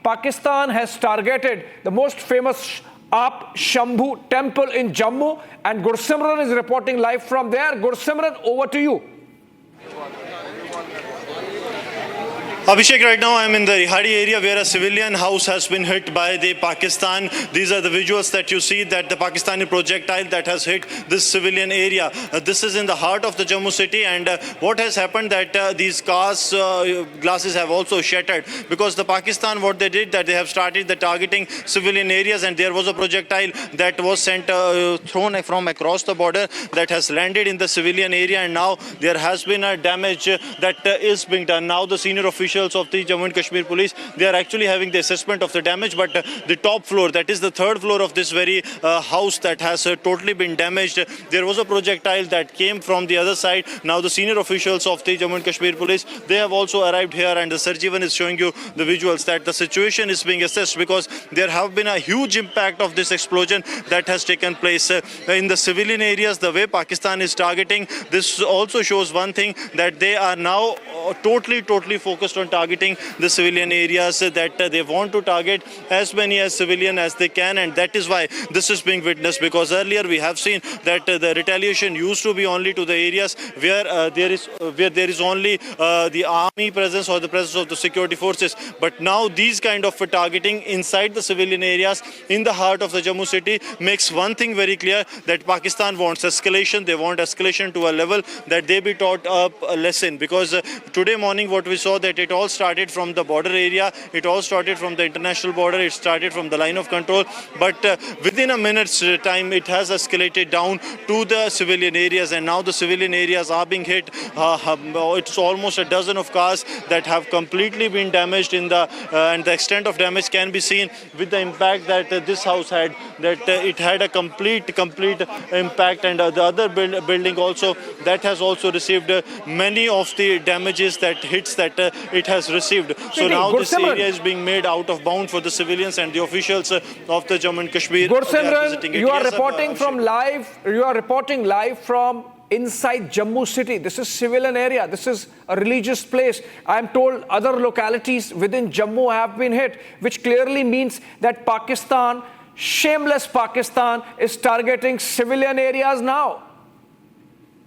Pakistan has targeted the most famous Aap Shambhu temple in Jammu, and Gursimran is reporting live from there. Gursimran, over to you. Abhishek, right now I'm in the Rihadi area where a civilian house has been hit by the Pakistan. These are the visuals that you see, that the Pakistani projectile that has hit this civilian area. This is in the heart of the Jammu city, and what has happened that these cars glasses have also shattered, because the Pakistan, what they did, that they have started the targeting civilian areas, and there was a projectile that was sent thrown from across the border that has landed in the civilian area, and now there has been a damage that is being done. Now the senior officials of the Jammu and Kashmir police, they are actually having the assessment of the damage, but the top floor, that is the third floor of this very house, that has totally been damaged. There was a projectile that came from the other side. Now the senior officials of the Jammu and Kashmir police, they have also arrived here, and the Sarjivan is showing you the visuals that the situation is being assessed, because there have been a huge impact of this explosion that has taken place in the civilian areas. The way Pakistan is targeting, this also shows one thing, that they are now totally focused on targeting the civilian areas, that they want to target as many as civilian as they can, and that is why this is being witnessed. Because earlier we have seen that the retaliation used to be only to the areas where there is only the army presence or the presence of the security forces, but now these kind of targeting inside the civilian areas in the heart of the Jammu city makes one thing very clear, that Pakistan wants escalation. They want escalation to a level that they be taught a lesson, because today morning what we saw, that it all started from the border area, it all started from the international border, it started from the line of control, but within a minute's time it has escalated down to the civilian areas, and now the civilian areas are being hit. It's almost a dozen of cars that have completely been damaged in the and the extent of damage can be seen with the impact that this house had, that it had a complete impact, and the other building also, that has also received many of the damages, that hits that it has received. So now this area is being made out of bound for the civilians and the officials of the Jammu and Kashmir. Gursimran, you are reporting from live. You are reporting live from inside Jammu city. This is civilian area. This is a religious place. I am told other localities within Jammu have been hit, which clearly means that Pakistan, shameless Pakistan, is targeting civilian areas now.